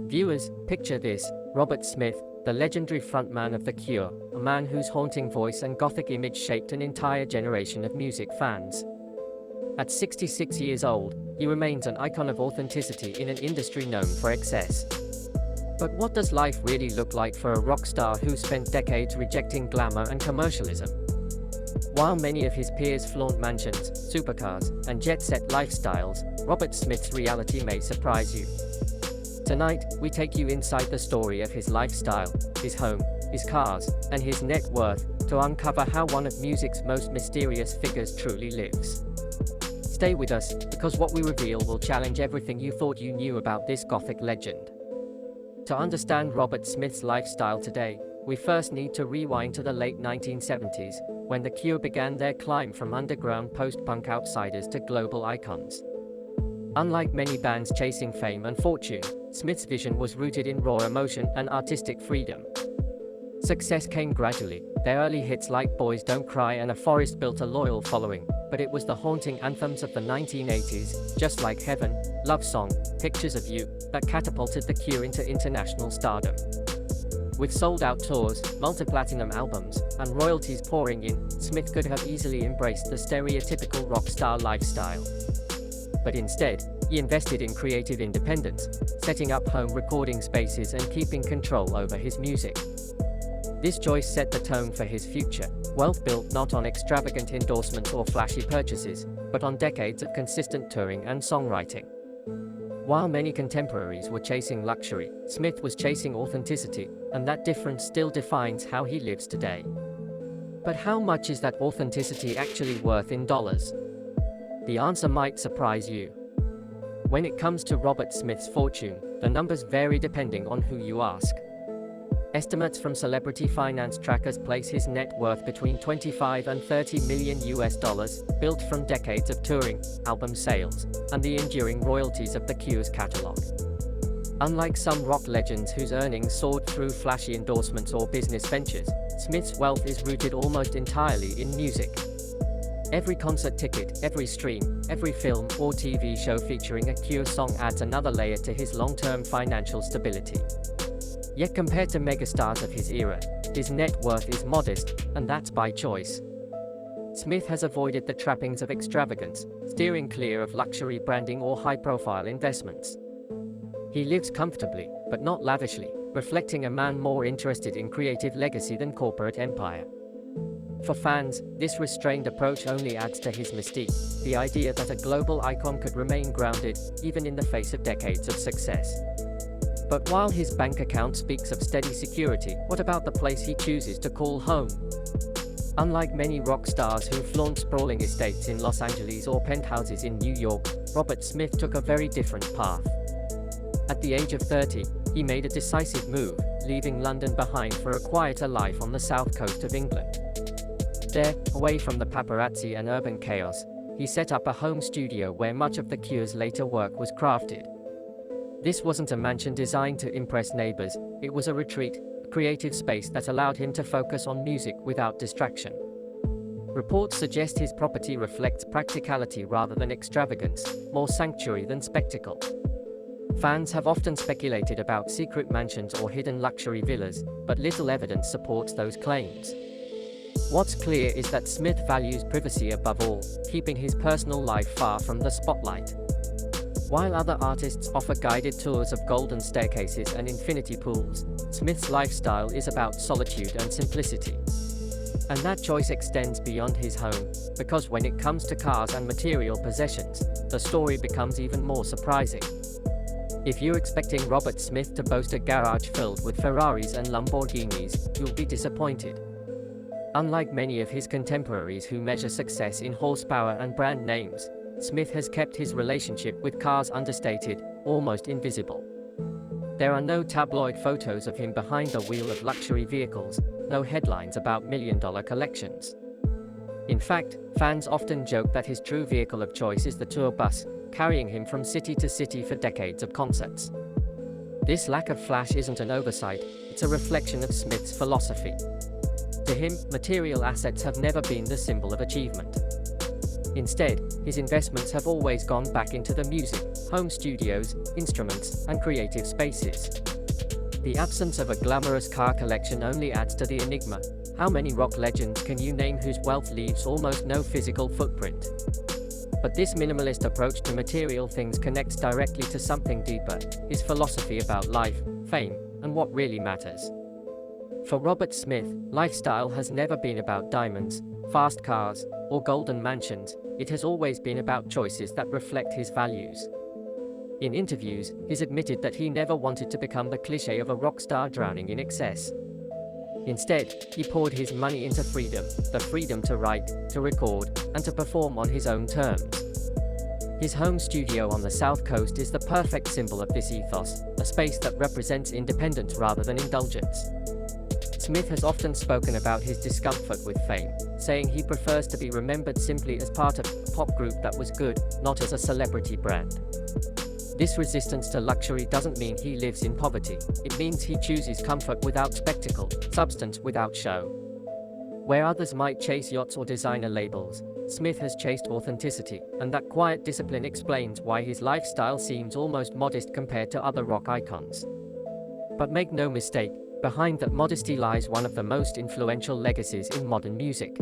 Viewers, picture this: Robert Smith, the legendary frontman of The Cure, a man whose haunting voice and gothic image shaped an entire generation of music fans. At 66 years old, he remains an icon of authenticity in an industry known for excess. But what does life really look like for a rock star who spent decades rejecting glamour and commercialism? While many of his peers flaunt mansions, supercars, and jet-set lifestyles, Robert Smith's reality may surprise you. Tonight, we take you inside the story of his lifestyle, his home, his cars, and his net worth, to uncover how one of music's most mysterious figures truly lives. Stay with us, because what we reveal will challenge everything you thought you knew about this gothic legend. To understand Robert Smith's lifestyle today, we first need to rewind to the late 1970s, when The Cure began their climb from underground post-punk outsiders to global icons. Unlike many bands chasing fame and fortune, Smith's vision was rooted in raw emotion and artistic freedom. Success came gradually. Their early hits like Boys Don't Cry and A Forest built a loyal following, but it was the haunting anthems of the 1980s, Just Like Heaven, Love Song, Pictures of You, that catapulted The Cure into international stardom. With sold-out tours, multi-platinum albums, and royalties pouring in, Smith could have easily embraced the stereotypical rock star lifestyle. But instead, he invested in creative independence, setting up home recording spaces and keeping control over his music. This choice set the tone for his future, wealth built not on extravagant endorsements or flashy purchases, but on decades of consistent touring and songwriting. While many contemporaries were chasing luxury, Smith was chasing authenticity, and that difference still defines how he lives today. But how much is that authenticity actually worth in dollars? The answer might surprise you. When it comes to Robert Smith's fortune, the numbers vary depending on who you ask. Estimates from celebrity finance trackers place his net worth between 25 and 30 million US dollars, built from decades of touring, album sales, and the enduring royalties of The Cure's catalog. Unlike some rock legends whose earnings soared through flashy endorsements or business ventures, Smith's wealth is rooted almost entirely in music. Every concert ticket, every stream, every film or TV show featuring a Cure song adds another layer to his long-term financial stability. Yet compared to megastars of his era, his net worth is modest, and that's by choice. Smith has avoided the trappings of extravagance, steering clear of luxury branding or high-profile investments. He lives comfortably, but not lavishly, reflecting a man more interested in creative legacy than corporate empire. For fans, this restrained approach only adds to his mystique, the idea that a global icon could remain grounded, even in the face of decades of success. But while his bank account speaks of steady security, what about the place he chooses to call home? Unlike many rock stars who flaunt sprawling estates in Los Angeles or penthouses in New York, Robert Smith took a very different path. At the age of 30, he made a decisive move, leaving London behind for a quieter life on the south coast of England. There, away from the paparazzi and urban chaos, he set up a home studio where much of The Cure's later work was crafted. This wasn't a mansion designed to impress neighbors, it was a retreat, a creative space that allowed him to focus on music without distraction. Reports suggest his property reflects practicality rather than extravagance, more sanctuary than spectacle. Fans have often speculated about secret mansions or hidden luxury villas, but little evidence supports those claims. What's clear is that Smith values privacy above all, keeping his personal life far from the spotlight. While other artists offer guided tours of golden staircases and infinity pools, Smith's lifestyle is about solitude and simplicity. And that choice extends beyond his home, because when it comes to cars and material possessions, the story becomes even more surprising. If you're expecting Robert Smith to boast a garage filled with Ferraris and Lamborghinis, you'll be disappointed. Unlike many of his contemporaries who measure success in horsepower and brand names, Smith has kept his relationship with cars understated, almost invisible. There are no tabloid photos of him behind the wheel of luxury vehicles, no headlines about million-dollar collections. In fact, fans often joke that his true vehicle of choice is the tour bus, carrying him from city to city for decades of concerts. This lack of flash isn't an oversight, it's a reflection of Smith's philosophy. To him, material assets have never been the symbol of achievement. Instead, his investments have always gone back into the music, home studios, instruments, and creative spaces. The absence of a glamorous car collection only adds to the enigma. How many rock legends can you name whose wealth leaves almost no physical footprint? But this minimalist approach to material things connects directly to something deeper, his philosophy about life, fame, and what really matters. For Robert Smith, lifestyle has never been about diamonds, fast cars, or golden mansions. It has always been about choices that reflect his values. In interviews, he's admitted that he never wanted to become the cliché of a rock star drowning in excess. Instead, he poured his money into freedom, the freedom to write, to record, and to perform on his own terms. His home studio on the South Coast is the perfect symbol of this ethos, a space that represents independence rather than indulgence. Smith has often spoken about his discomfort with fame, saying he prefers to be remembered simply as part of a pop group that was good, not as a celebrity brand. This resistance to luxury doesn't mean he lives in poverty. It means he chooses comfort without spectacle, substance without show. Where others might chase yachts or designer labels, Smith has chased authenticity, and that quiet discipline explains why his lifestyle seems almost modest compared to other rock icons. But make no mistake, behind that modesty lies one of the most influential legacies in modern music.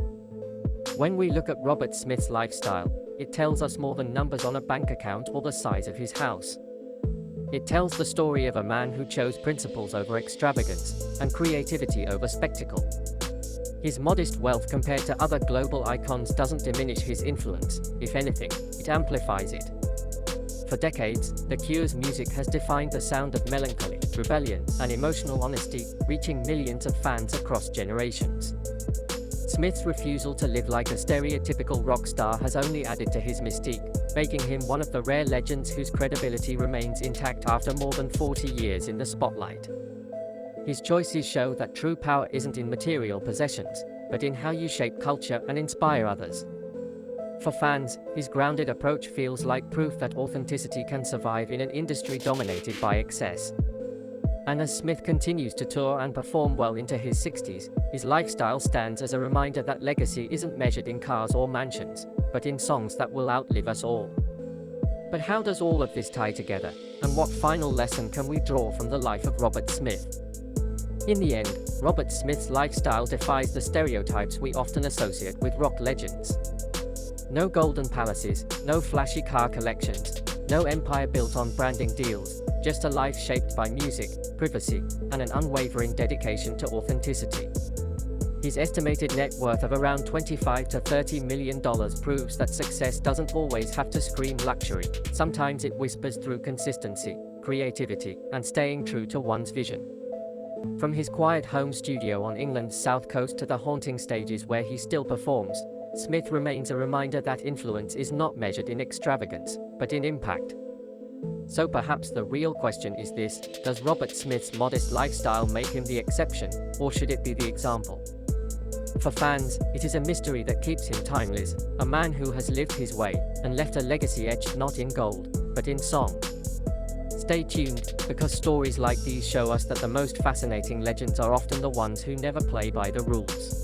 When we look at Robert Smith's lifestyle, it tells us more than numbers on a bank account or the size of his house. It tells the story of a man who chose principles over extravagance, and creativity over spectacle. His modest wealth compared to other global icons doesn't diminish his influence. If anything, it amplifies it. For decades, The Cure's music has defined the sound of melancholy, rebellion, and emotional honesty, reaching millions of fans across generations. Smith's refusal to live like a stereotypical rock star has only added to his mystique, making him one of the rare legends whose credibility remains intact after more than 40 years in the spotlight. His choices show that true power isn't in material possessions, but in how you shape culture and inspire others. For fans, his grounded approach feels like proof that authenticity can survive in an industry dominated by excess. And as Smith continues to tour and perform well into his 60s, his lifestyle stands as a reminder that legacy isn't measured in cars or mansions, but in songs that will outlive us all. But how does all of this tie together, and what final lesson can we draw from the life of Robert Smith? In the end, Robert Smith's lifestyle defies the stereotypes we often associate with rock legends. No golden palaces, no flashy car collections, no empire built on branding deals, just a life shaped by music, privacy, and an unwavering dedication to authenticity. His estimated net worth of around $25 to $30 million proves that success doesn't always have to scream luxury. Sometimes it whispers through consistency, creativity, and staying true to one's vision. From his quiet home studio on England's South Coast to the haunting stages where he still performs, Smith remains a reminder that influence is not measured in extravagance, but in impact. So perhaps the real question is this: does Robert Smith's modest lifestyle make him the exception, or should it be the example? For fans, it is a mystery that keeps him timeless, a man who has lived his way, and left a legacy etched not in gold, but in song. Stay tuned, because stories like these show us that the most fascinating legends are often the ones who never play by the rules.